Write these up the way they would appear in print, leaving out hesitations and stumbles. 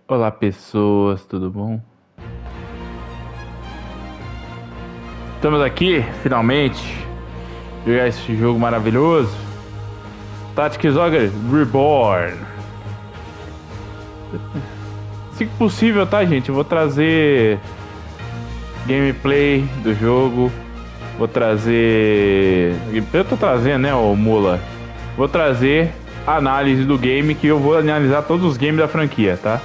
Olá pessoas, tudo bom? Estamos aqui, finalmente, jogar esse jogo maravilhoso, Ogre, Reborn. Se possível, tá, gente? Eu vou trazer gameplay do jogo. Vou trazer... Eu tô trazendo, né, ô mula? Vou trazer análise do game, que eu vou analisar todos os games da franquia, tá?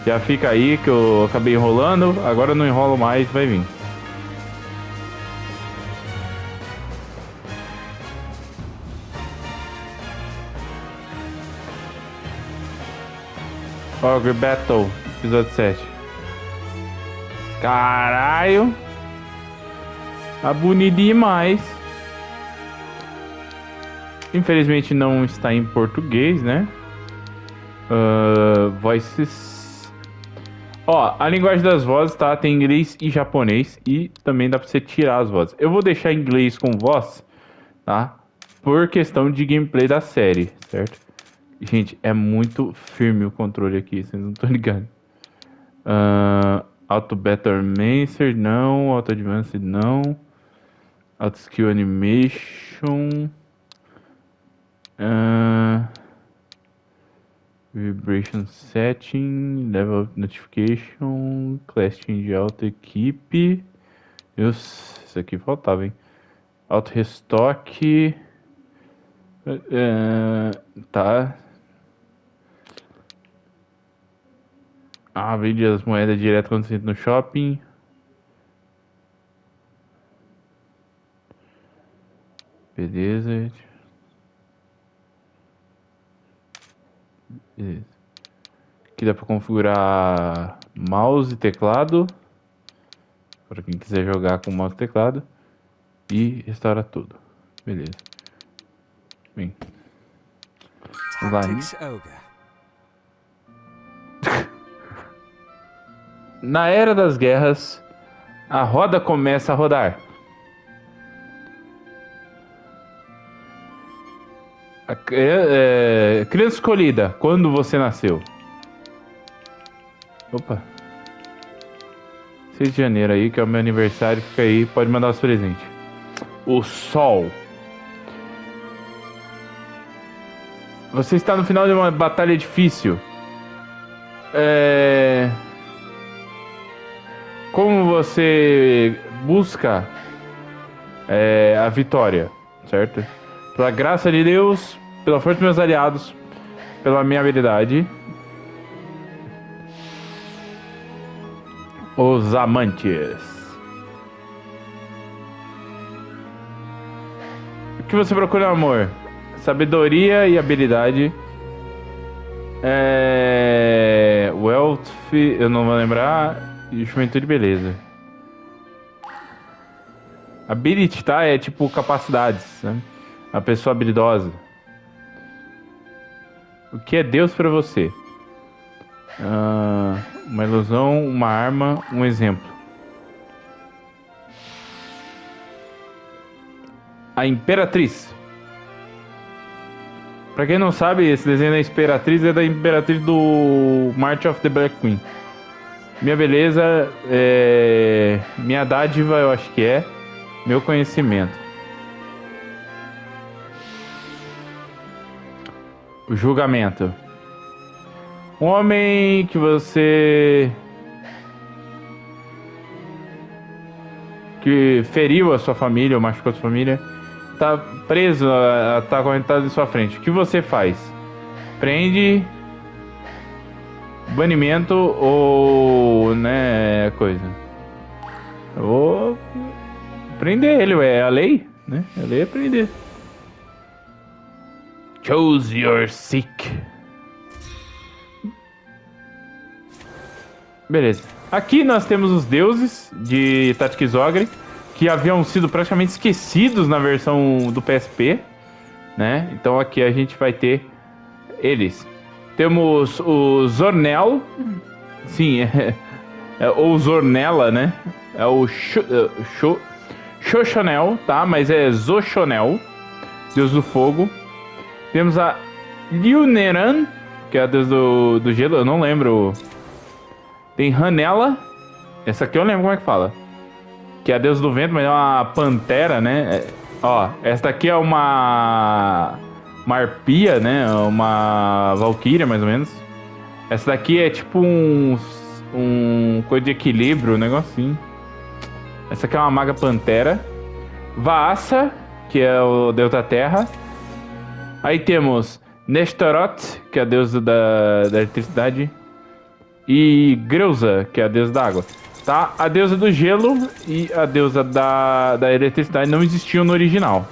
Já fica aí que eu acabei enrolando, agora eu não enrolo mais, vai vir. Ogre Battle, episódio 7. Caralho! Tá bonito demais. Infelizmente não está em português, né? Voices. Ó, a linguagem das vozes, tá? Tem inglês e japonês. E também dá pra você tirar as vozes. Eu vou deixar inglês com voz, tá? Por questão de gameplay da série, certo? Gente, é muito firme o controle aqui, vocês não estão ligados. Auto Better Master, não. Auto Advanced, não. Auto Skill Animation. Vibration Setting. Level of Notification. Class Change Auto Equipe. Isso aqui faltava, hein? Auto Restock. Tá. Vende as moedas direto quando você entra no shopping. Beleza. Beleza. Aqui dá pra configurar mouse e teclado. Para quem quiser jogar com mouse e teclado. E restaurar tudo. Beleza. Bem. Vamos lá. Ogre. Na era das guerras, a roda começa a rodar. Criança escolhida, quando você nasceu? Opa. 6 de janeiro aí, que é o meu aniversário, fica aí, pode mandar os presentes. O sol. Você está no final de uma batalha difícil. Como você busca a vitória, certo? Pela graça de Deus, pela força dos meus aliados, pela minha habilidade. Os amantes. O que você procura no amor? Sabedoria e habilidade. Wealth, eu não vou lembrar. E juventude, beleza. Ability, tá? É tipo capacidades, né? A pessoa habilidosa. O que é Deus pra você? Uma ilusão, uma arma, um exemplo. A Imperatriz. Pra quem não sabe, esse desenho da Imperatriz é da Imperatriz do March of the Black Queen. Minha beleza, minha dádiva, eu acho que é meu conhecimento. O julgamento. Um homem que você... que feriu a sua família ou machucou a sua família, tá preso, tá acorrentado em sua frente. O que você faz? Prende... banimento ou, né, coisa. Eu vou prender ele, é a lei, né? A lei é prender. Choose your sick. Beleza. Aqui nós temos os deuses de Ogre, que haviam sido praticamente esquecidos na versão do PSP, né? Então aqui a gente vai ter eles. Temos o Zornel. Sim, ou Zornella, né? É o Xoxonel, tá? Mas é Zoxonel, deus do fogo. Temos a Liuneran, que é a deus do gelo. Eu não lembro Tem Ranela. Essa aqui eu lembro como é que fala. Que é a deusa do vento, mas é uma pantera, né? Ó, essa daqui é uma arpia, né? Uma valquíria, mais ou menos. Essa daqui é tipo um coisa de equilíbrio, um negocinho. Essa aqui é uma maga pantera. Vaasa, que é o deus da terra. Aí temos Nestoroth, que é a deusa da eletricidade. E Greuza, que é a deusa da água. Tá? A deusa do gelo e a deusa da eletricidade não existiam no original.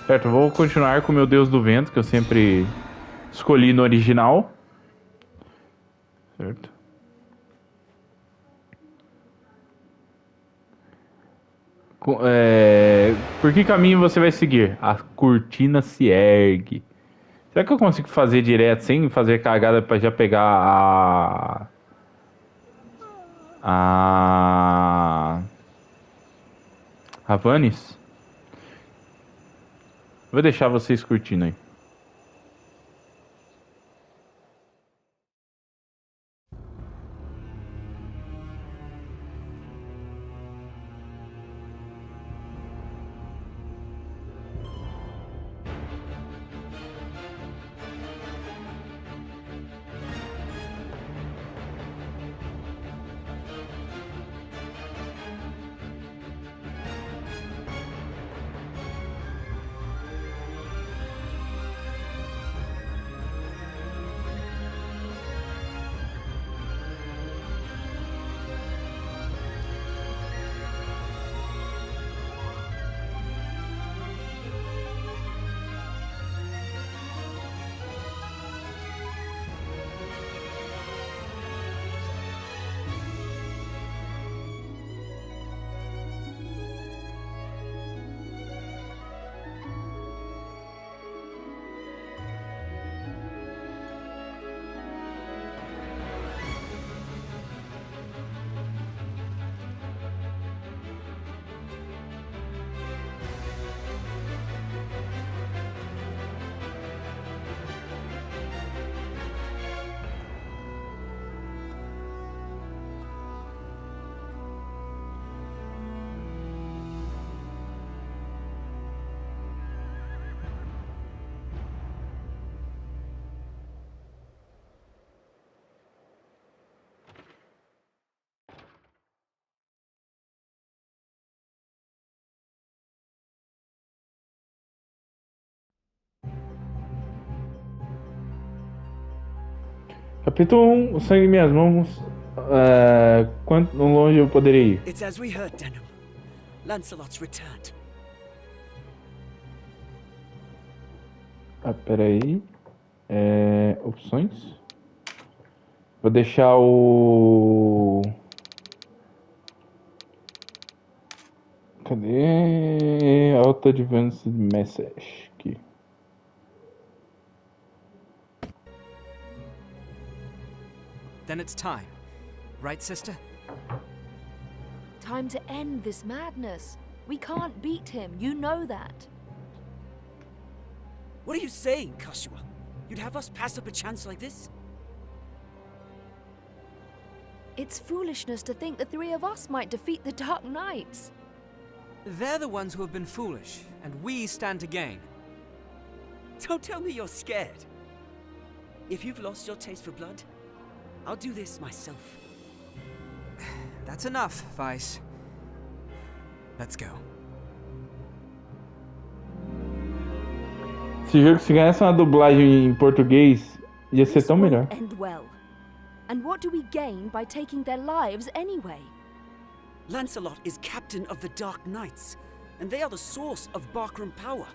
Certo? Eu vou continuar com o meu deus do vento, que eu sempre escolhi no original. Certo? Por que caminho você vai seguir? A cortina se ergue. Será que eu consigo fazer direto sem fazer cagada pra já pegar a Vanis? Vou deixar vocês curtindo aí. Capítulo 1, o sangue em minhas mãos. Quanto longe eu poderia ir? It's as we heard, Denham. Lancelot's returned. Peraí. Opções. Vou deixar o... Cadê? Auto Advanced Message aqui. Then it's time. Right, sister? Time to end this madness. We can't beat him, you know that. What are you saying, Kashua? You'd have us pass up a chance like this? It's foolishness to think the three of us might defeat the Dark Knights. They're the ones who have been foolish, and we stand to gain. Don't tell me you're scared. If you've lost your taste for blood, I'll do this myself. That's enough, Vice. Let's go. Se ganhasse uma dublagem em português, ia ser tão melhor. End well. And what do we gain by taking their lives anyway? Lancelot is captain of the Dark Knights, and they are the source of Barkram power.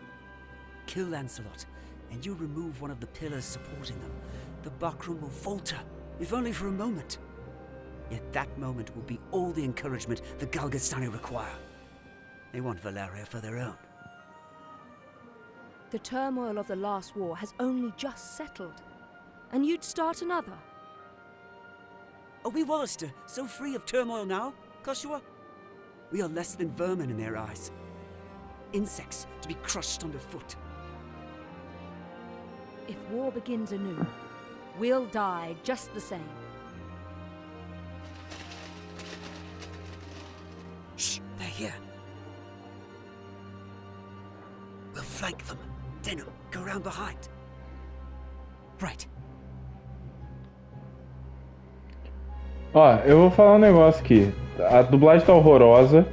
Kill Lancelot, and you remove one of the pillars supporting them. The Barkram will falter, if only for a moment. Yet that moment will be all the encouragement the Galgastani require. They want Valeria for their own. The turmoil of the last war has only just settled. And you'd start another? Are we Wallister so free of turmoil now, Kashua? We are less than vermin in their eyes. Insects to be crushed underfoot. If war begins anew, we'll die just the same. here. We'll flank them. Denim, go round behind. Right. Ó, eu vou falar um negócio aqui. A dublagem tá horrorosa,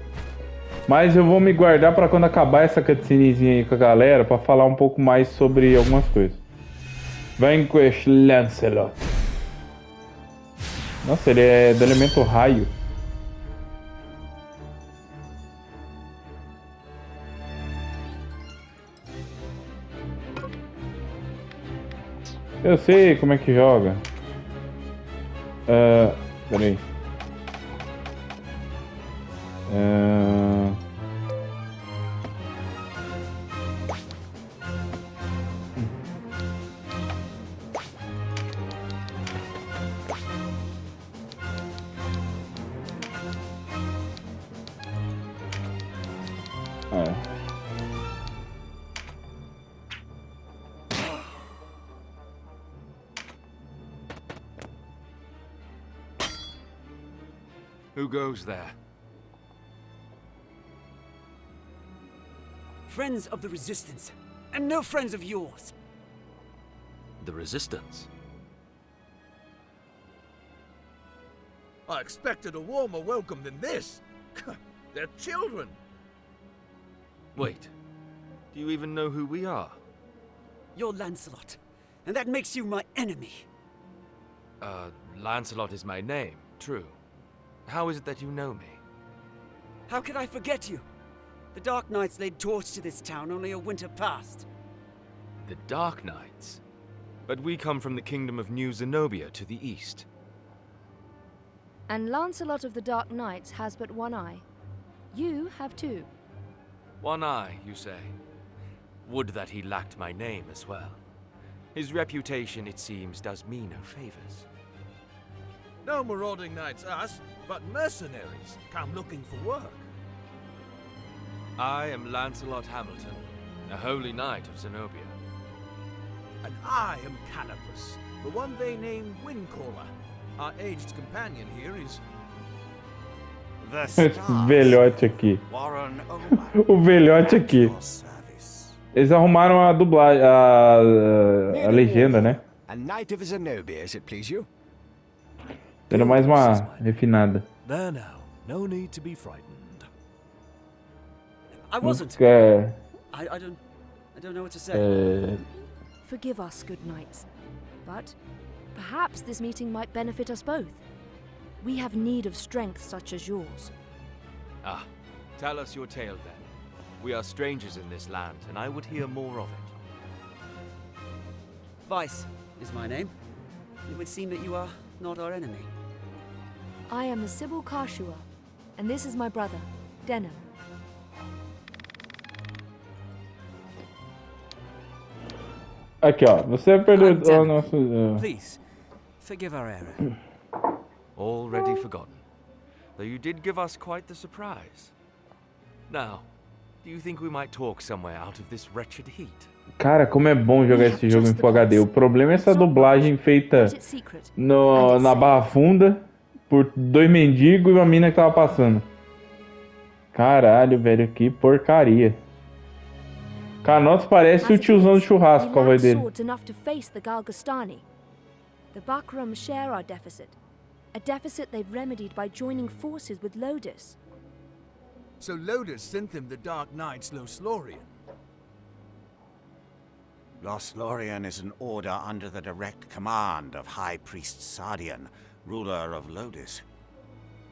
mas eu vou me guardar pra quando acabar essa cutscenezinha aí com a galera, pra falar um pouco mais sobre algumas coisas. Vanquish Lancelot. Nossa, ele é do elemento raio. Eu sei como é que joga. Peraí. Who goes there? Friends of the Resistance, and no friends of yours. The Resistance? I expected a warmer welcome than this. They're children. Wait, do you even know who we are? You're Lancelot, and that makes you my enemy. Lancelot is my name, true. How is it that you know me? How could I forget you? The Dark Knights laid torch to this town only a winter past. The Dark Knights? But we come from the kingdom of New Zenobia to the east. And Lancelot of the Dark Knights has but one eye. You have two. One eye, you say? Would that he lacked my name as well. His reputation, it seems, does me no favors. No marauding knights us, but mercenaries come looking for work. I am Lancelot Hamilton, a holy knight of Zenobia. And I am Canopus, the one they named Windcaller. Our aged companion here is... Esse velhote aqui. O velhote aqui. Eles arrumaram a dublagem, a legenda, né? A knight of Zenobia, is it please you? Era mais uma refinada. There now, no need to be frightened. I wasn't. É, I don't know what to say. Forgive us, good knights. But perhaps this meeting might benefit us both. We have need of strength such as yours. Ah, tell us your tale then. We are strangers in this land, and I would hear more of it. Vice is my name. It would seem that you are not our enemy. I am the Sibyl Karshua, and this is my brother, Denim. aqui, ó. Você perdeu o nosso. Please, forgive our error. Already forgotten. Though you did give us quite the surprise. Now, do you think we might talk somewhere out of this wretched heat? Cara, como é bom jogar esse jogo em Full HD. O problema é essa dublagem feita na Barra Funda por dois mendigos e uma mina que tava passando. Caralho, velho, que porcaria. Canotas parece o tiozão do churrasco com a voz dele. The Bakram share our deficit. A deficit they've remedied by joining forces with Lodus. So Lodus sent them the Dark Knights Loslorian. Loslorian is an order under the direct command of High Priest Sardian, ruler of Lodus.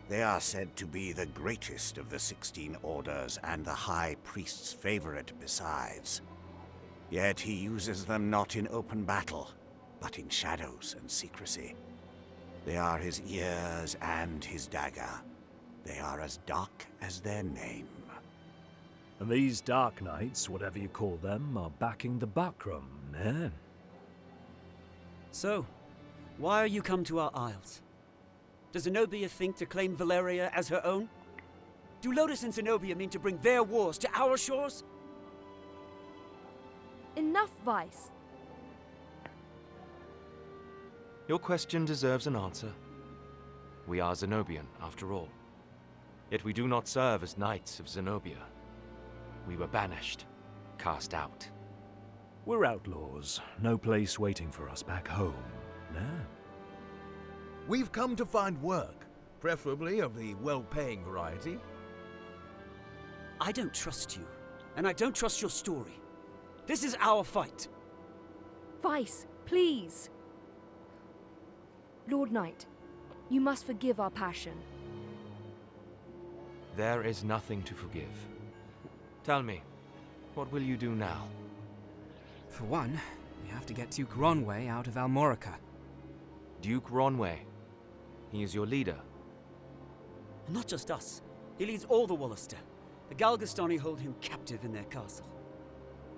They are said to be the greatest of the 16 orders and the High Priest's favorite besides. Yet he uses them not in open battle, but in shadows and secrecy. They are his ears and his dagger. They are as dark as their name. And these Dark Knights, whatever you call them, are backing the Bakram, eh? So, why are you come to our isles? Does Zenobia think to claim Valeria as her own? Do Lodus and Zenobia mean to bring their wars to our shores? Enough, Vice. Your question deserves an answer. We are Zenobian, after all. Yet we do not serve as knights of Zenobia. We were banished, cast out. We're outlaws. No place waiting for us back home. Nah. We've come to find work, preferably of the well-paying variety. I don't trust you, and I don't trust your story. This is our fight. Vice, please. Lord Knight, you must forgive our passion. There is nothing to forgive. Tell me, what will you do now? For one, we have to get Duke Ronway out of Almorica. Duke Ronway. He is your leader. Not just us. He leads all the Wollister. The Galgastani hold him captive in their castle.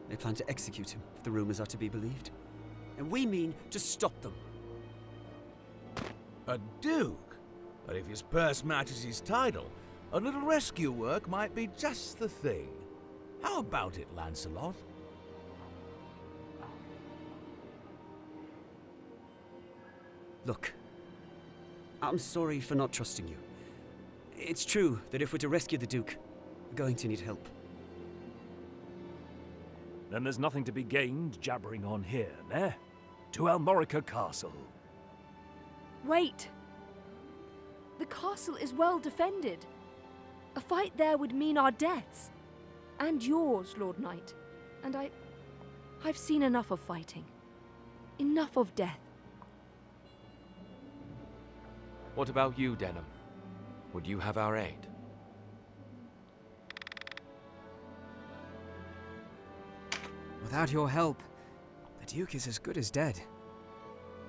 They plan to execute him, if the rumors are to be believed. And we mean to stop them. A duke? But if his purse matches his title, a little rescue work might be just the thing. How about it, Lancelot? Look, I'm sorry for not trusting you. It's true that if we're to rescue the Duke, we're going to need help. Then there's nothing to be gained jabbering on here, eh? To Almorica Castle. Wait! The castle is well defended. A fight there would mean our deaths. And yours, Lord Knight. And I've seen enough of fighting. Enough of death. What about you, Denham? Would you have our aid? Without your help, the Duke is as good as dead.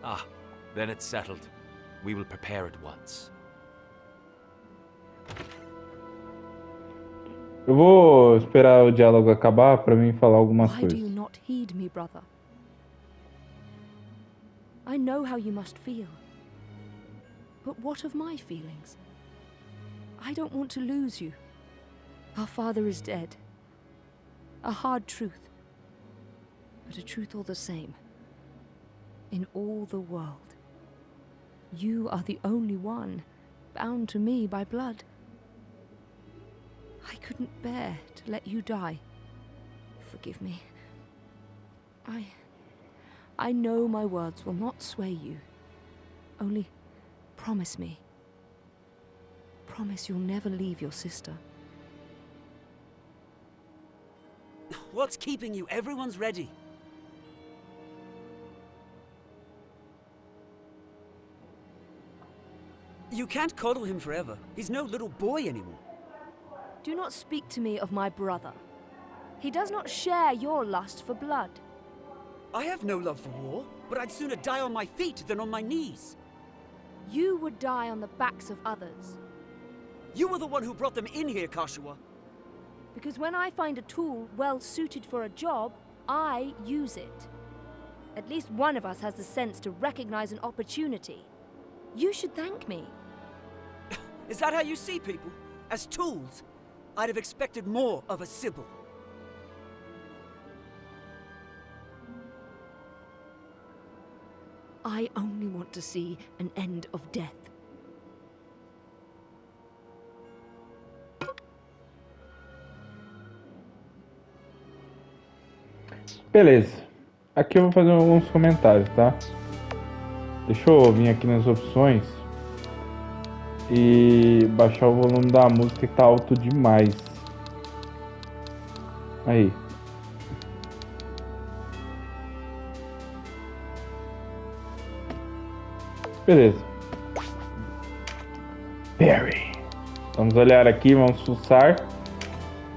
Ah, then it's settled. We will prepare at once. Eu vou esperar o diálogo acabar para mim falar algumas Why do coisas. you not heed me, brother? I know how you must feel. But what of my feelings? I don't want to lose you. Our father is dead. A hard truth. But a truth all the same. In all the world. You are the only one bound to me by blood. I couldn't bear to let you die. Forgive me. I know my words will not sway you. Only promise me. Promise you'll never leave your sister. What's keeping you? Everyone's ready. You can't coddle him forever. He's no little boy anymore. Do not speak to me of my brother. He does not share your lust for blood. I have no love for war, but I'd sooner die on my feet than on my knees. You would die on the backs of others. You were the one who brought them in here, Kashua. Because when I find a tool well suited for a job, I use it. At least one of us has the sense to recognize an opportunity. You should thank me. Is that how you see people? As tools? I'd have expected more of a Sybil. I only want to see an end of death. Beleza. Aqui eu vou fazer alguns comentários, tá? Deixa eu vir aqui nas opções e baixar o volume da música que tá alto demais. Aí. Beleza. Barry. Vamos olhar aqui, vamos fuçar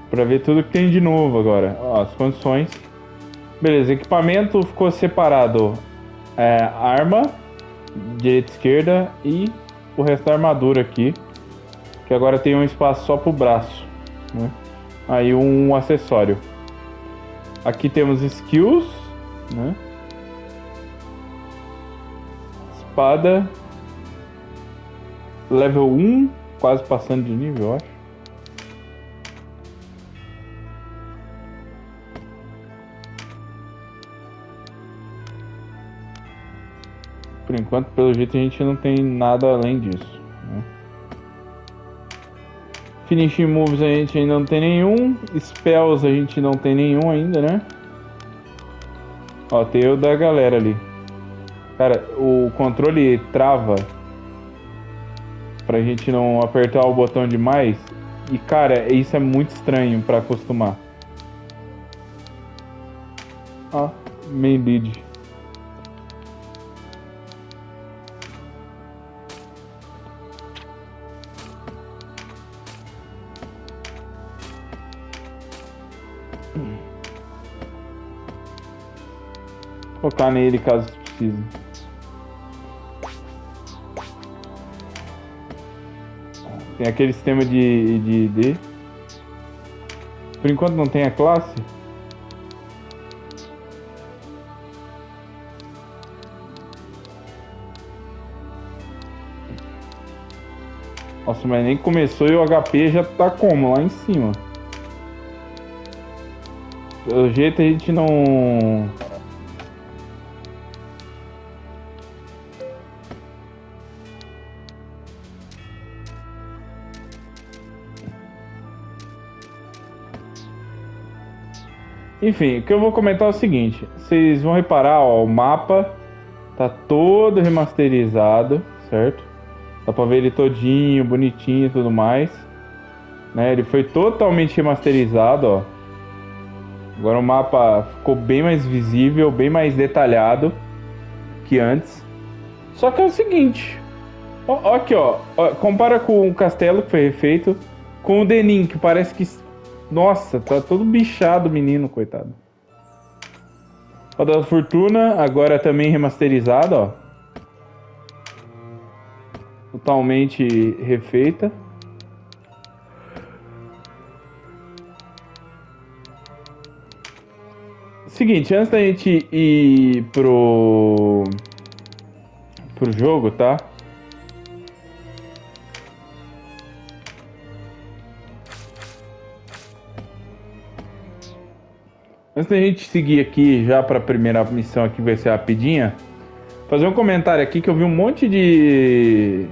para ver tudo que tem de novo agora. Ó, as condições. Beleza, equipamento ficou separado. Arma, direita e esquerda e o resto da armadura aqui. Que agora tem um espaço só pro braço, né? Aí um acessório. Aqui temos skills, né? Espada. Level 1, quase passando de nível, eu acho. Por enquanto, pelo jeito, a gente não tem nada além disso, né? Finishing moves a gente ainda não tem nenhum. Spells a gente não tem nenhum ainda, né? Ó, tem o da galera ali. Cara, o controle trava pra gente não apertar o botão demais. E, cara, isso é muito estranho pra acostumar. Ó, main lead. Focar nele caso precise. Tem aquele sistema de Por enquanto não tem a classe. Nossa, mas nem começou e o HP já tá como? Lá em cima. Pelo jeito a gente não... Enfim, o que eu vou comentar é o seguinte. Vocês vão reparar, ó, o mapa tá todo remasterizado, certo? Dá pra ver ele todinho, bonitinho e tudo mais, né? Ele foi totalmente remasterizado, ó. Agora o mapa ficou bem mais visível, bem mais detalhado que antes. Só que é o seguinte, ó, aqui, ó, compara com o castelo que foi refeito, com o Denim, que parece que... Nossa, tá todo bichado o menino, coitado. Ó, da Fortuna, agora também remasterizado, ó. Totalmente refeita. Seguinte, antes da gente ir pro jogo, tá? Antes da gente seguir aqui já para a primeira missão aqui, vai ser rapidinha. Fazer um comentário aqui que eu vi um monte de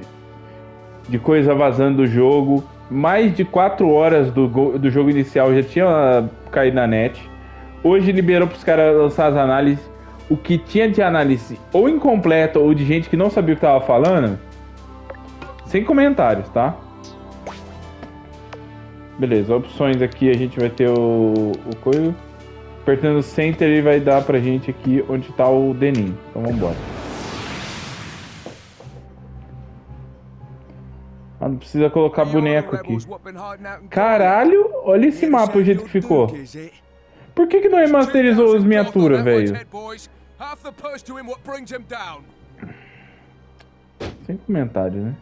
coisa vazando do jogo. Mais de 4 horas do jogo inicial já tinha caído na net. Hoje liberou para os caras lançar as análises. O que tinha de análise ou incompleta ou de gente que não sabia o que estava falando. Sem comentários, tá? Beleza, opções aqui a gente vai ter o coisa. Apertando Center ele vai dar pra gente aqui onde tá o Denim. Então vamos embora. Ah, não precisa colocar boneco aqui. Caralho, olha esse mapa o jeito que ficou. Por que não remasterizou as miniaturas, velho? Sem comentário, né?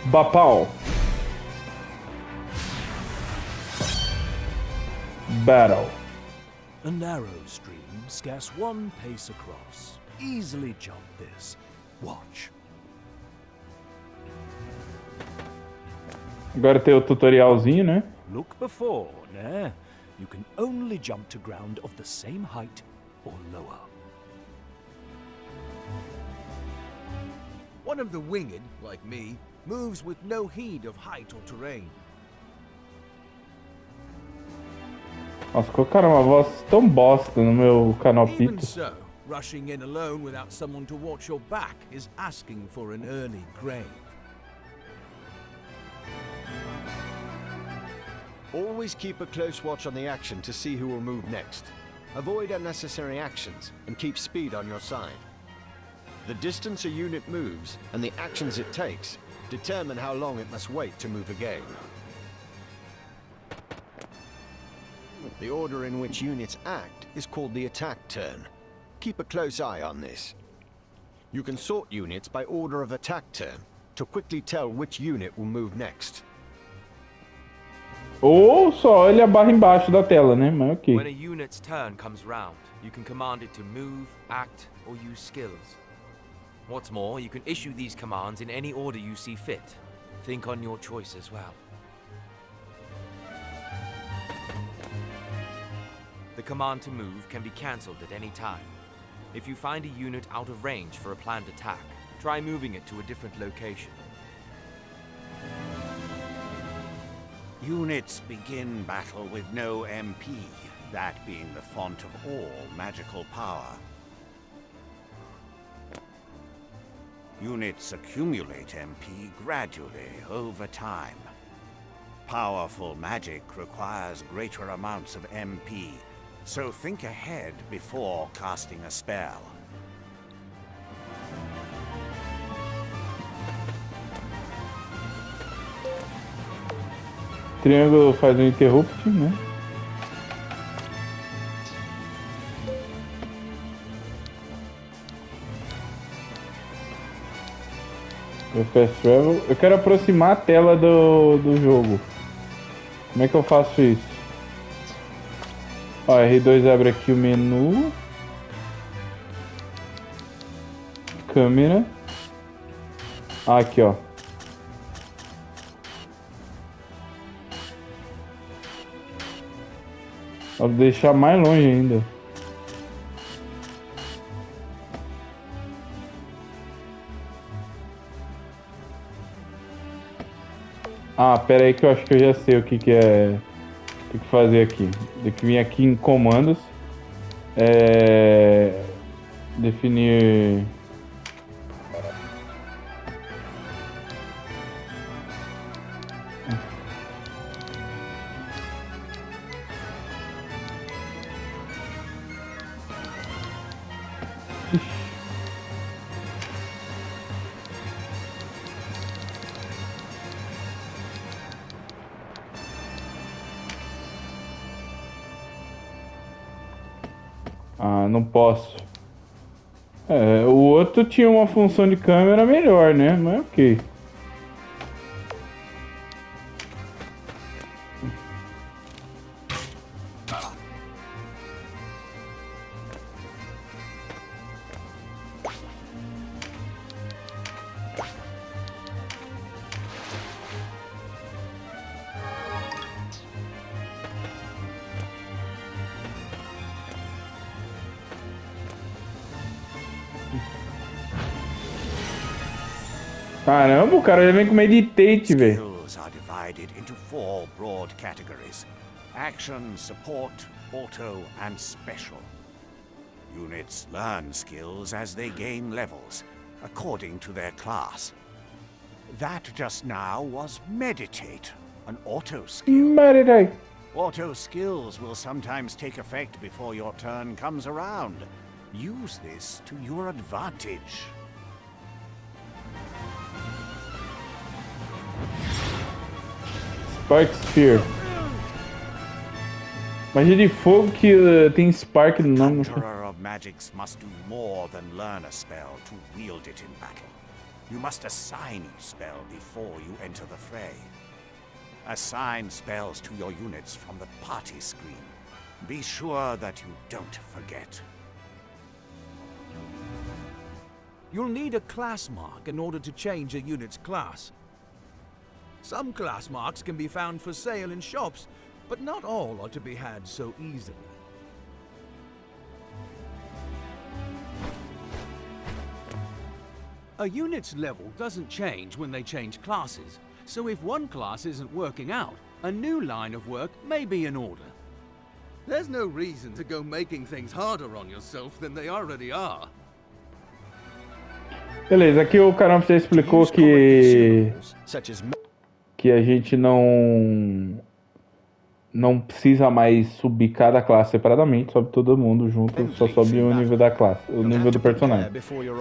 Bapau. Battle. A narrow stream, scarce one pace across. Easily jump this. Watch. Agora tem o tutorialzinho, né? Look before, né? You can only jump to ground of the same height or lower. One of the winged, like me, moves with no heed of height or terrain. Nossa, colocaram uma voz tão bosta no meu canal Even Pito. so, rushing in alone without someone to watch your back is asking for an early grave. Always keep a close watch on the action to see who will move next. Avoid unnecessary actions and keep speed on your side. The distance a unit moves and the actions it takes determine how long it must wait to move again. The order in which units act is called the attack turn. Keep a close eye on this. You can sort units by order of attack turn to quickly tell which unit will move next. Ou só olha a barra embaixo da tela, né? Mas ok. When a unit's turn comes round, you can command it to move, act, or use skills. What's more, you can issue these commands in any order you see fit. Think on your choice as well. The command to move can be cancelled at any time. If you find a unit out of range for a planned attack, Try moving it to a different location. Units begin battle with no MP, that being the font of all magical power. Units accumulate MP gradually over time. Powerful magic requires greater amounts of MP, so think ahead before casting a spell. Triângulo faz um interrupt, né? O Fast Travel. Eu quero aproximar a tela do jogo. Como é que eu faço isso? Ó, R2 abre aqui o menu. Câmera. Ah, aqui, ó. Vou deixar mais longe ainda. Ah, pera aí que eu acho que eu já sei o que é. Tem que fazer aqui. Tem que vir aqui em comandos. Definir. Ah, não posso. O outro tinha uma função de câmera melhor, né? Mas ok. Caramba, o cara já vem com meditate, velho. Skills are divided into 4 broad categories: action, support, auto, and special. Units learn skills as they gain levels, according to their class. That just now was meditate, an auto skill. Meditate. Auto skills will sometimes take effect before your turn comes around. Use this to your advantage. Spark Sphere. Magia de fogo que tem Spark no nome. Conjurer of magics must do more than learn a spell to wield it in battle. You must assign each spell before you enter the fray. Assign spells to your units from the party screen. Be sure that you don't forget. You'll need a class mark in order to change a unit's class. Some class marks can be found for sale in shops, but not all are to be had so easily. A unit's level doesn't change when they change classes, so if one class isn't working out, a new line of work may be in order. There's no reason to go making things harder on yourself than they already are. Beleza, aqui o Canal já explicou que a gente não precisa mais subir cada classe separadamente, sobe todo mundo junto, só sobe o nível da classe, o nível do personagem.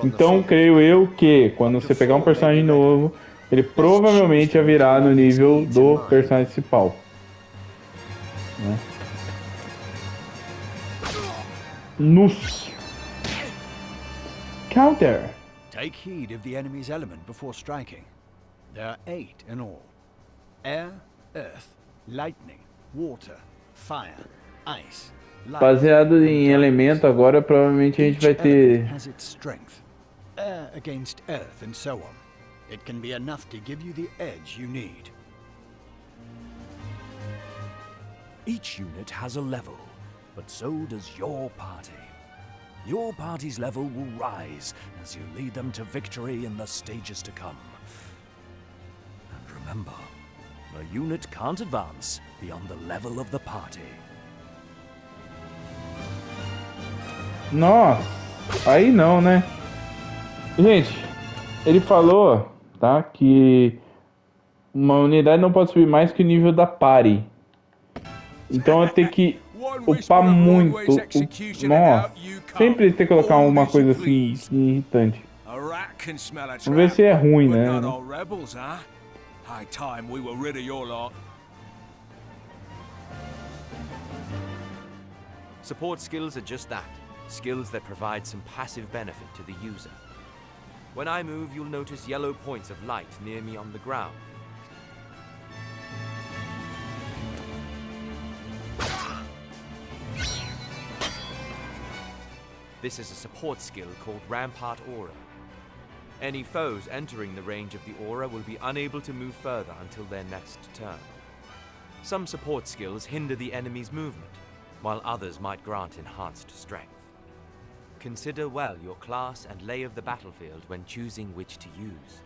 Então, creio eu que quando você pegar um personagem novo, ele provavelmente vai virar no nível do personagem principal, né? Nos counter. Take heed of the enemy's element before striking. There are 8 in all: air, earth, lightning, water, fire, ice, light. Baseado em elemento, agora provavelmente a gente vai ter. Has its strength. Air against earth and so on. It can be enough to give you the edge you need. Each unit has a level, but so does your party. Your party's level will rise as you lead them to victory in the stages to come. And remember, a unit can't advance beyond the level of the party. Nossa, aí não, né? Gente, ele falou, tá, que uma unidade não pode subir mais que o nível da party. Então eu tenho que upar muito. Nossa, sempre tem que colocar uma coisa assim irritante. Vamos ver se é ruim, né? Support skills are just that, skills that provide some passive benefit to the user. When I move, you'll notice yellow points of light near me on the ground. This is a support skill called Rampart Aura. Any foes entering the range of the aura will be unable to move further until their next turn. Some support skills hinder the enemy's movement, while others might grant enhanced strength. Consider well your class and lay of the battlefield when choosing which to use.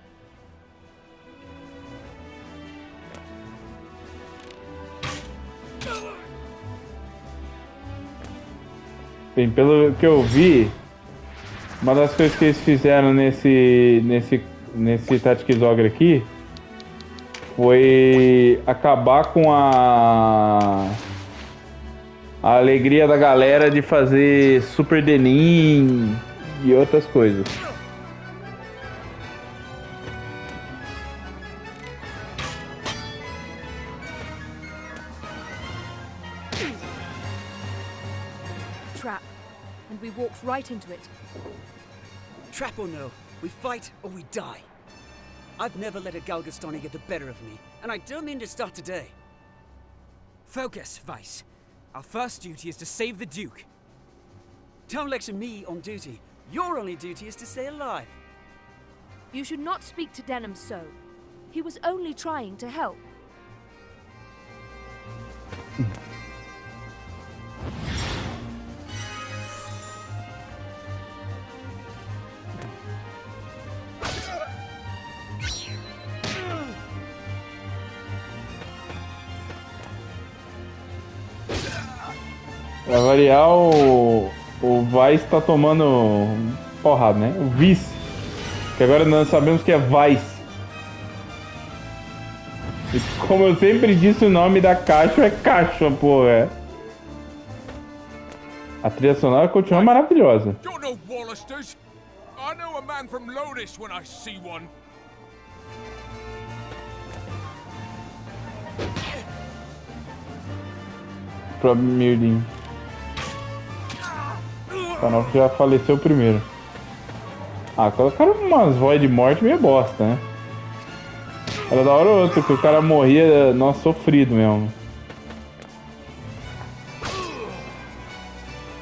Bem, pelo que eu vi, uma das coisas que eles fizeram nesse Tactics Ogre aqui foi acabar com a alegria da galera de fazer Super Denim e outras coisas. Trap, and we walked right into it. Trap or no, we fight or we die. I've never let a Galgastani get the better of me, and I don't mean to start today. Focus, Vice. Our first duty is to save the Duke. Don't lecture me on duty. Your only duty is to stay alive. You should not speak to Denham so. He was only trying to help. Pra variar, o Vice tá tomando porrada, né? O Vice. Que agora nós sabemos que é Vice. E como eu sempre disse, o nome da caixa é caixa, porra. A trilha sonora continua maravilhosa. You're no Wallisters. I know a man from Lodis when I see one. Pro Mirdin. O Canal já faleceu primeiro. Ah, colocaram umas vozes de morte meio bosta, né? Era da hora ou outra que o cara morria, nossa, sofrido mesmo.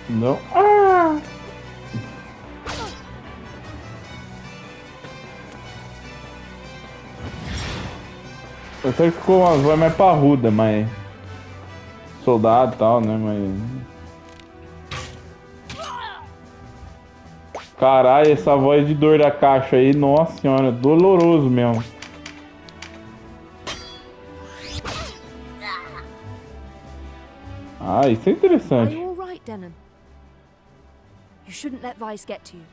Não. Ah! Eu sei que ficou umas vozes mais parruda, mas soldado e tal, né? Mas caralho, essa voz de dor da caixa aí, nossa senhora, doloroso mesmo. Ah, isso é interessante. Are you all right, Denham? You shouldn't let Vice get to you.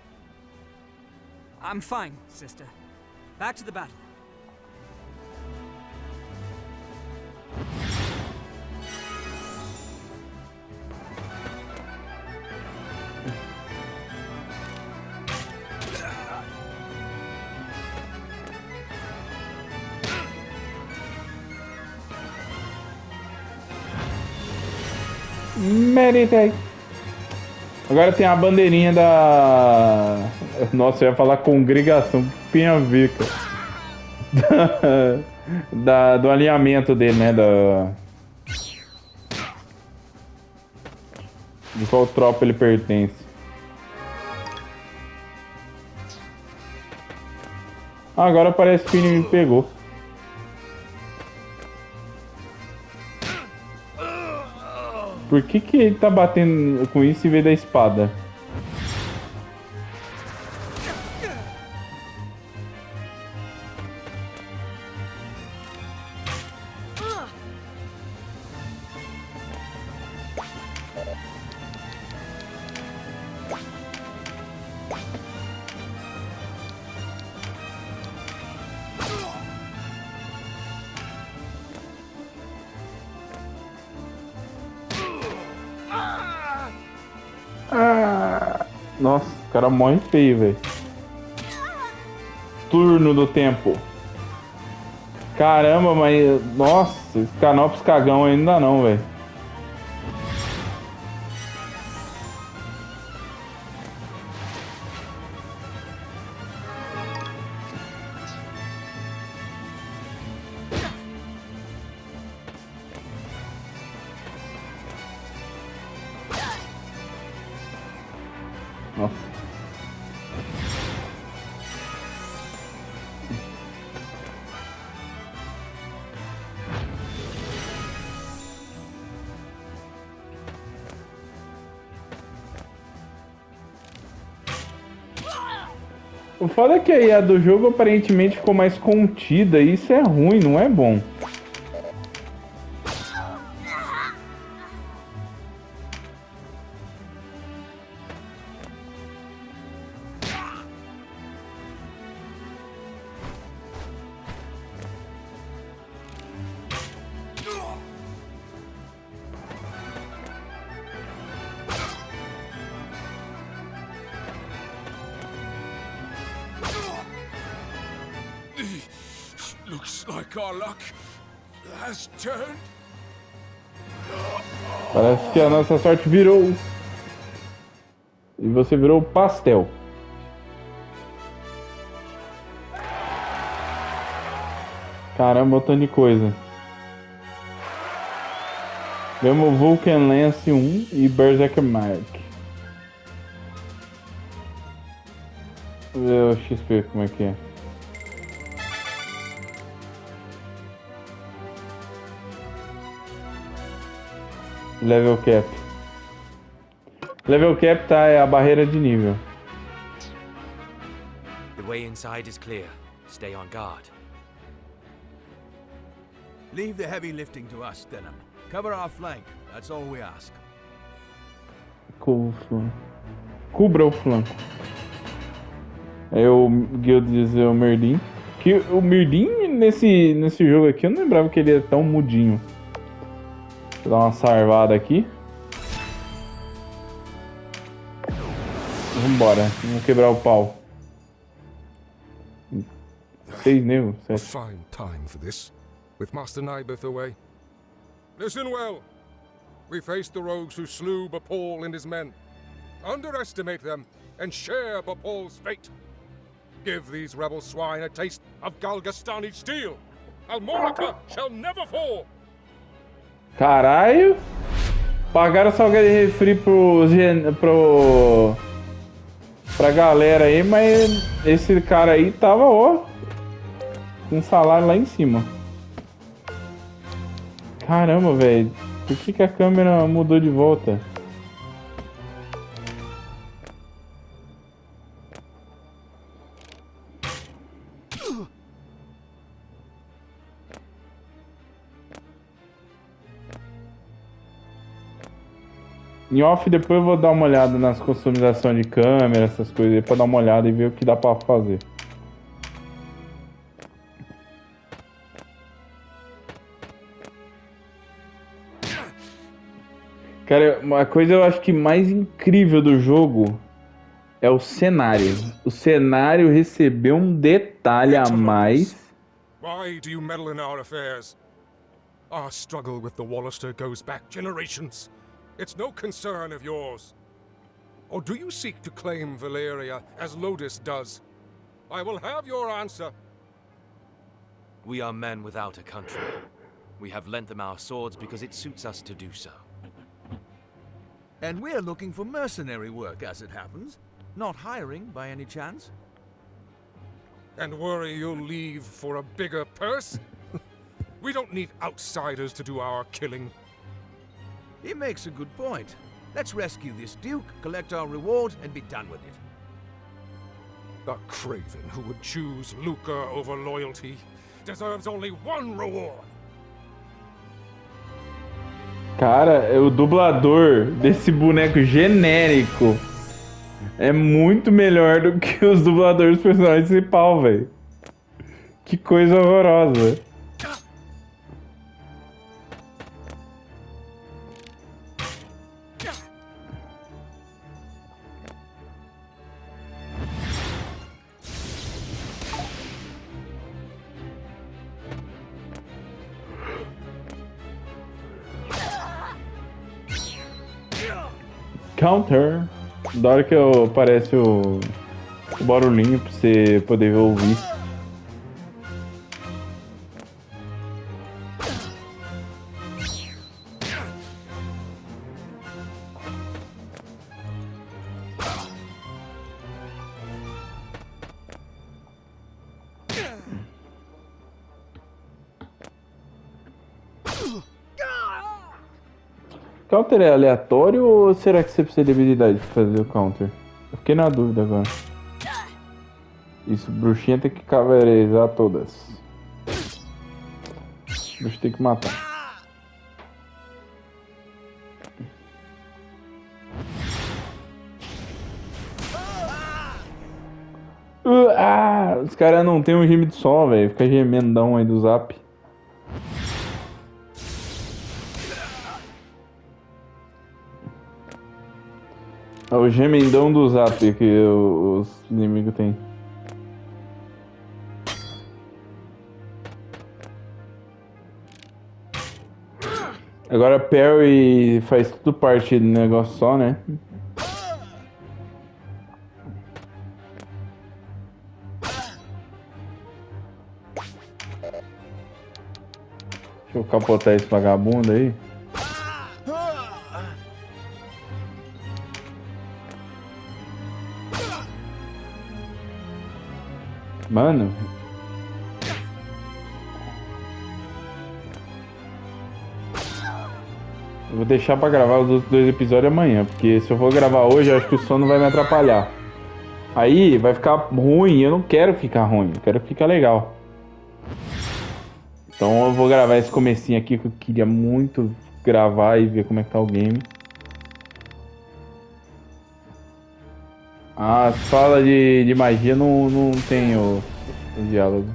I'm fine, sister. Back to the battle. Meritei. Agora tem a bandeirinha da... Nossa, eu ia falar congregação. O que tem a ver, cara? Do alinhamento dele, né? De qual tropa ele pertence. Ah, agora parece que ele me pegou. Por que ele tá batendo com isso em vez da espada? Nossa, o cara morre feio, velho. Turno do tempo. Caramba, mas... Nossa, esse canal pros cagão ainda não, velho. Nossa. O foda é que a IA do jogo aparentemente ficou mais contida e isso é ruim, não é bom. Looks like our luck has turned. Parece que a nossa sorte virou. E você virou pastel. Caramba, um tanto de coisa. Vemos Vulcan Lance 1 e Berserker Mark. Vou ver o XP como é que é. Level cap. Level cap tá, é a barreira de nível. The way inside is clear. Stay on guard. Leave the heavy lifting to us, Denham. Cover our flank. That's all we ask. Cubra o flanco. É o Guild dizer o Merdin. Que o Merdin nesse jogo aqui eu não lembrava que ele é tão mudinho. Vou dar uma sarvada aqui. Vambora, vamos quebrar o pau. 6 negros, 7. Fine time for this, with Master Nibeth away. Listen well. We faced the rogues who slew Bapal and his men. Underestimate them and share Bapal's fate. Give these rebel swine a taste of Galgastani steel. Almorica shall never fall. Caralho! Pagaram salgado de refri pra galera aí, mas esse cara aí tava, ó, com salário lá em cima. Caramba, velho. Por que a câmera mudou de volta? Em off depois eu vou dar uma olhada nas customizações de câmera, essas coisas aí, pra dar uma olhada e ver o que dá pra fazer. Cara, uma coisa eu acho que mais incrível do jogo é o cenário. O cenário recebeu um detalhe a mais. Why do you meddle in our affairs? Our struggle with the Wallister goes back generations. It's no concern of yours. Or do you seek to claim Valeria as Lodis does? I will have your answer. We are men without a country. We have lent them our swords because it suits us to do so. And we're looking for mercenary work, as it happens. Not hiring, by any chance. And worry you'll leave for a bigger purse? We don't need outsiders to do our killing. He makes a good point. Let's rescue this Duke, collect our reward, and be done with it. The craven who would choose lucre over loyalty deserves only one reward. Cara, o dublador desse boneco genérico é muito melhor do que os dubladores dos personagens principais, velho. Que coisa horrorosa. counter. Da hora que aparece o barulhinho pra você poder ouvir. Counter é aleatório ou será que você precisa de habilidade pra fazer o counter? Eu fiquei na dúvida agora. Isso, bruxinha tem que caverizar todas. Bruxa tem que matar. Os caras não tem um gemido só, velho. Fica gemendão aí do zap. É o gemendão do zap que os inimigos têm. Agora parry faz tudo parte do negócio só, né? Deixa eu capotar esse vagabundo aí. Mano. Eu vou deixar pra gravar os outros 2 episódios amanhã, porque se eu for gravar hoje, eu acho que o sono vai me atrapalhar. Aí vai ficar ruim, eu não quero ficar ruim, eu quero ficar legal. Então eu vou gravar esse comecinho aqui que eu queria muito gravar e ver como é que tá o game. Ah, se fala de magia, não tem o diálogo.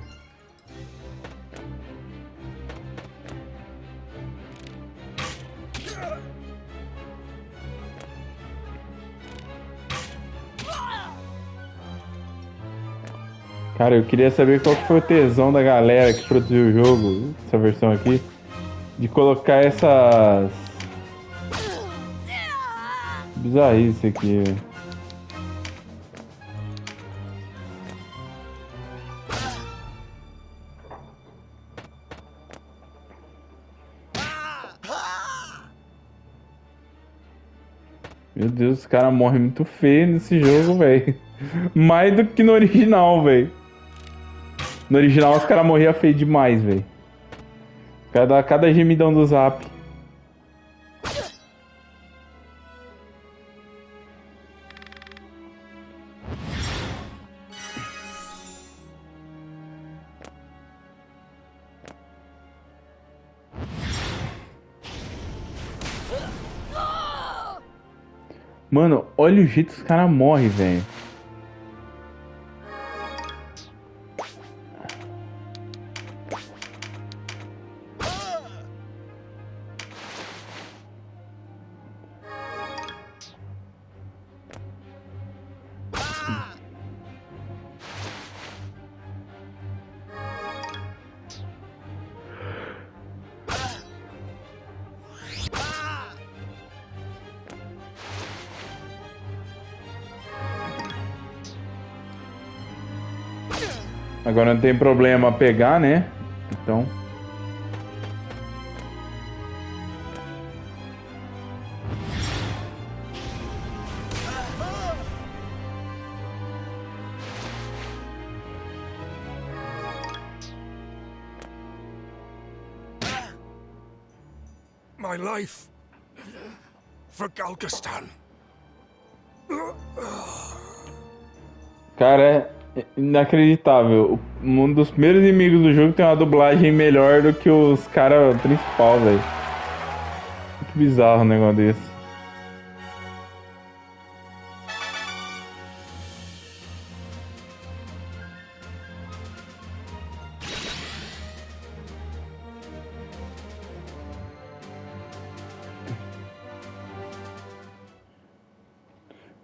Cara, eu queria saber qual que foi o tesão da galera que produziu o jogo, essa versão aqui, de colocar essas bizarrice aqui. Meu Deus, os caras morrem muito feio nesse jogo, velho. Mais do que no original, velho. No original os caras morriam feio demais, velho. Cada gemidão do zap. Mano, olha o jeito que os caras morrem, velho. Agora não tem problema pegar, né? Então... My life for Galgastan. Cara, é inacreditável. Um dos primeiros inimigos do jogo tem uma dublagem melhor do que os caras principal, velho. Que bizarro um negócio desse.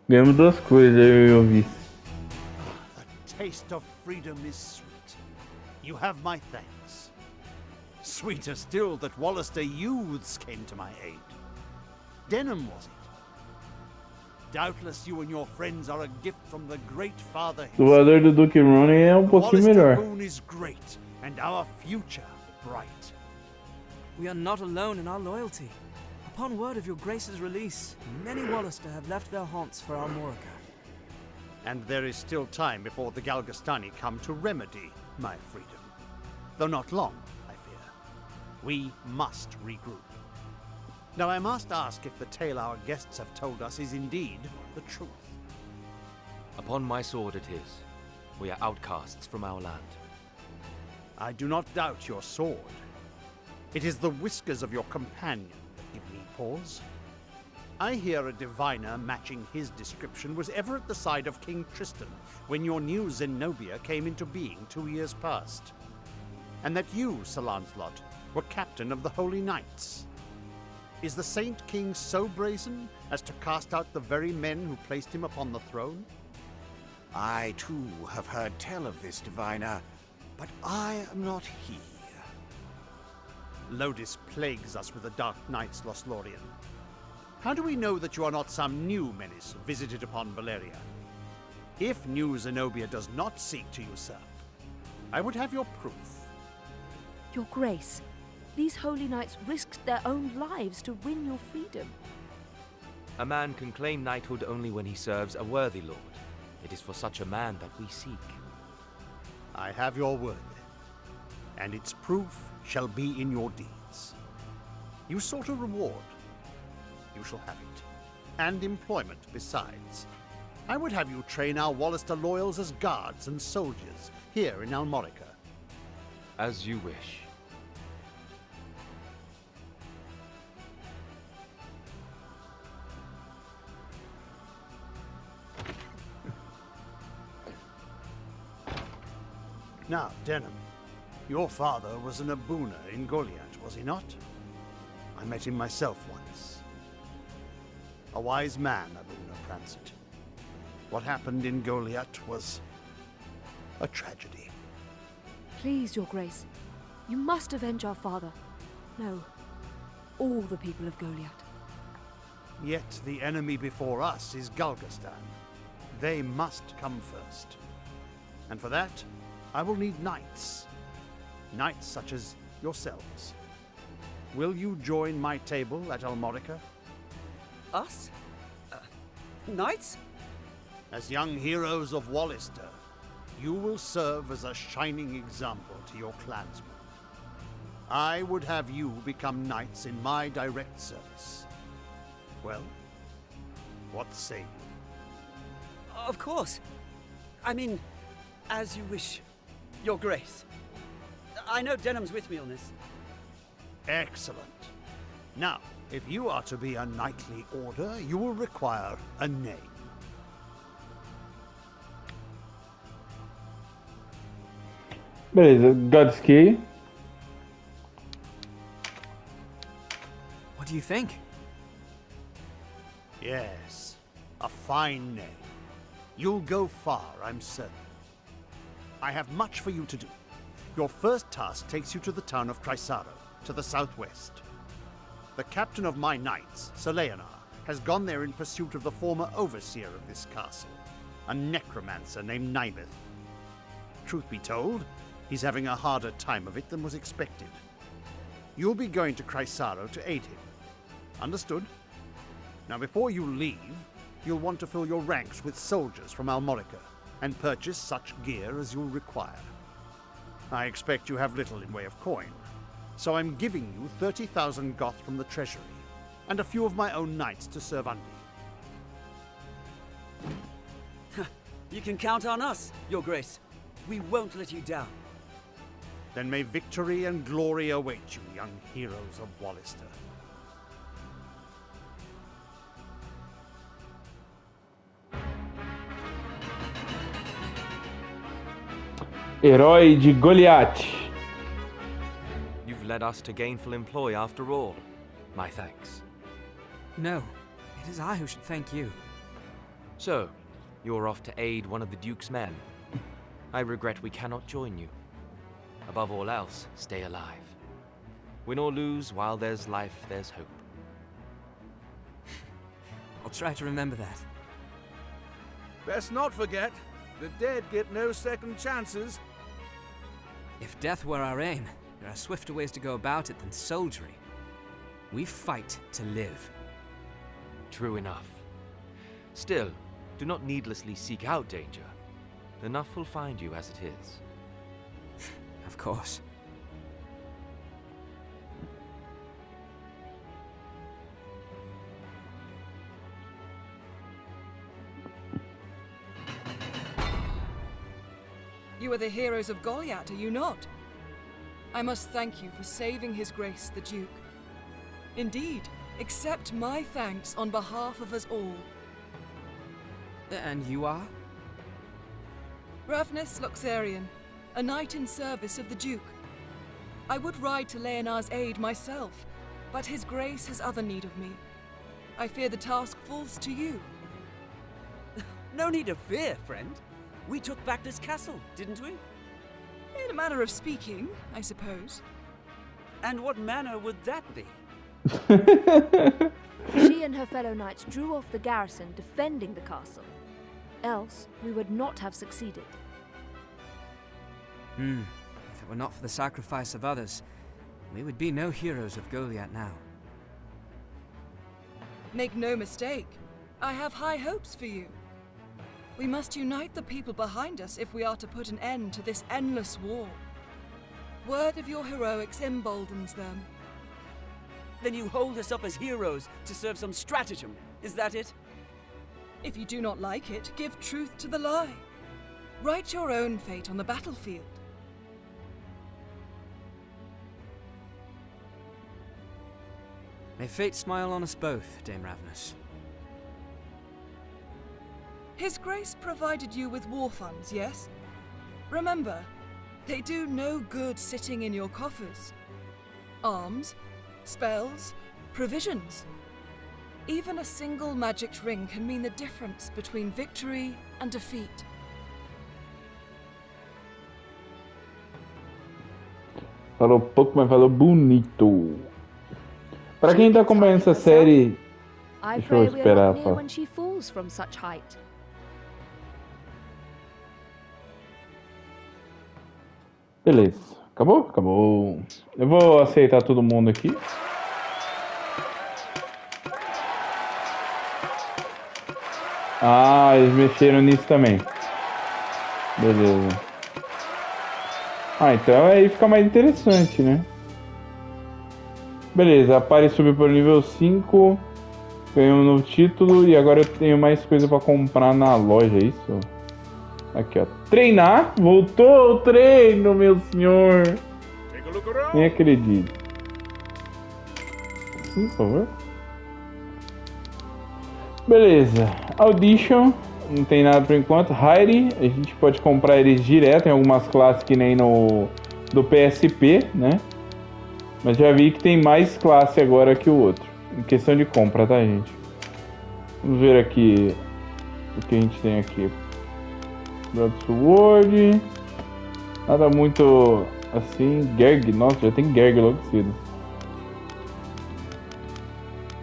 Ganhamos 2 coisas, eu e o Vice. The taste of freedom is sweet. You have my thanks. Sweeter still that Wallister youths came to my aid. Denham, was it? Doubtless you and your friends are a gift from the great father O himself. dublador do Duke Rooney é um pouquinho Wallister melhor. Moon is great, and our future bright. We are not alone in our loyalty. Upon word of your grace's release, many Wallister have left their haunts for Almorica. And there is still time before the Galgastani come to remedy my freedom. Though not long, I fear. We must regroup. Now I must ask if the tale our guests have told us is indeed the truth. Upon my sword it is. We are outcasts from our land. I do not doubt your sword. It is the whiskers of your companion that give me pause. I hear a diviner matching his description was ever at the side of King Tristan when your new Zenobia came into being 2 years past. And that you, Sir Lancelot, were captain of the Holy Knights. Is the Saint King so brazen as to cast out the very men who placed him upon the throne? I too have heard tell of this diviner, but I am not he. Lodis plagues us with the Dark Knights, Lothlorien. How do we know that you are not some new menace visited upon Valeria? If new Zenobia does not seek to usurp, I would have your proof. Your Grace, these holy knights risked their own lives to win your freedom. A man can claim knighthood only when he serves a worthy lord. It is for such a man that we seek. I have your word, then, and its proof shall be in your deeds. You sought a reward. You shall have it, and employment besides. I would have you train our Wallister loyals as guards and soldiers here in Almorica. As you wish. Now, Denham, your father was an Abuna in Goliath, was he not? I met him myself once. A wise man, Abuna Prancet. What happened in Goliath was a tragedy. Please, Your Grace, you must avenge our father. No, all the people of Goliath. Yet the enemy before us is Galgastan. They must come first. And for that, I will need knights. Knights such as yourselves. Will you join my table at Almorica? Us? Knights? As young heroes of Wallister, you will serve as a shining example to your clansmen. I would have you become knights in my direct service. Well, what say you? Of course. I mean, as you wish, Your Grace. I know Denham's with me on this. Excellent. Now, if you are to be a knightly order, you will require a name. Beleza, Godski. What do you think? Yes, a fine name. You'll go far, I'm certain. I have much for you to do. Your first task takes you to the town of Chrysaro, to the southwest. The captain of my knights, Sir Leonard, has gone there in pursuit of the former overseer of this castle, a necromancer named Nibeth. Truth be told, he's having a harder time of it than was expected. You'll be going to Chrysaro to aid him. Understood? Now before you leave, you'll want to fill your ranks with soldiers from Almorica and purchase such gear as you'll require. I expect you have little in way of coin, so I'm giving you 30,000 Goth from the treasury, and a few of my own knights to serve under you. You can count on us, Your Grace. We won't let you down. Then may victory and glory await you, young heroes of Wallister. Herói de Goliath. You've led us to gainful employ after all. My thanks. No, it is I who should thank you. So, you're off to aid one of the Duke's men. I regret we cannot join you. Above all else, stay alive. Win or lose, while there's life, there's hope. I'll try to remember that. Best not forget, the dead get no second chances. If death were our aim, there are swifter ways to go about it than soldiery. We fight to live. True enough. Still, do not needlessly seek out danger. Enough will find you as it is. Of course. You are the heroes of Goliath, are you not? I must thank you for saving His Grace the Duke. Indeed, accept my thanks on behalf of us all. And you are? Ravnus Loxarian, a knight in service of the Duke. I would ride to Leonar's aid myself, but His Grace has other need of me. I fear the task falls to you. No need of fear, friend. We took back this castle, didn't we? In a manner of speaking, I suppose. And what manner would that be? She and her fellow knights drew off the garrison defending the castle. Else, we would not have succeeded. If it were not for the sacrifice of others, we would be no heroes of Goliath now. Make no mistake, I have high hopes for you. We must unite the people behind us if we are to put an end to this endless war. Word of your heroics emboldens them. Then you hold us up as heroes to serve some stratagem, is that it? If you do not like it, give truth to the lie. Write your own fate on the battlefield. May fate smile on us both, Dame Ravnus. His Grace provided you with war funds, yes? Remember, they do no good sitting in your coffers. Arms, spells, provisions. Even a single magic ring can mean the difference between victory and defeat. Falou pouco, mas falou bonito. Pra quem tá acompanhando essa série, deixa eu esperar. When she falls from such height. Beleza. Acabou? Acabou. Eu vou aceitar todo mundo aqui. Ah, eles mexeram nisso também. Beleza. Ah, então aí fica mais interessante, né? Beleza, a Pari subiu para o nível 5. Ganhou um novo título e agora eu tenho mais coisa para comprar na loja, é isso? Aqui, ó. Treinar. Voltou o treino, meu senhor. Nem acredito. Sim, por favor. Beleza. Audition. Não tem nada por enquanto. Hire. A gente pode comprar eles direto em algumas classes que nem no do PSP, né? Mas já vi que tem mais classe agora que o outro. Em questão de compra, tá, gente? Vamos ver aqui o que a gente tem aqui. Broadsword. Nada muito assim. Gerg. Nossa, já tem Gerg logo cedo.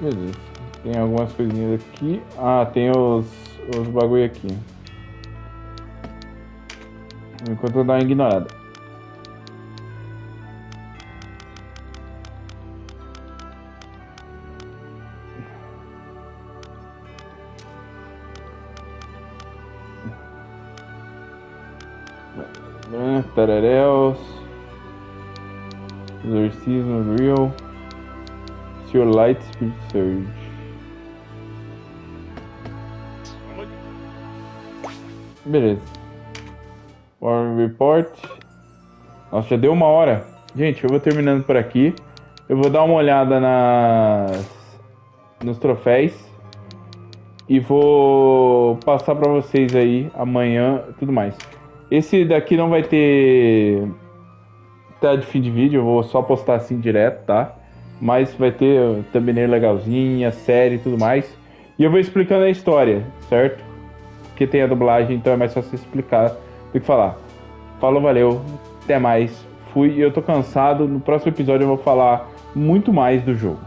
Beleza. Tem algumas coisinhas aqui. Ah, tem os bagulho aqui. Enquanto eu dar uma ignorada. Tararéus. Exorcismo Real. Your Light Spirit Surge. Beleza. War Report. Nossa, já deu 1 hora. Gente, eu vou terminando por aqui. Eu vou dar uma olhada nos troféus. E vou passar pra vocês aí amanhã e tudo mais. Esse daqui não vai ter tá de fim de vídeo, eu vou só postar assim direto, tá? Mas vai ter thumbnail legalzinha, série e tudo mais. E eu vou explicando a história, certo? Porque tem a dublagem, então é mais fácil explicar do que falar. Falou, valeu, até mais, fui. E eu tô cansado, no próximo episódio eu vou falar muito mais do jogo.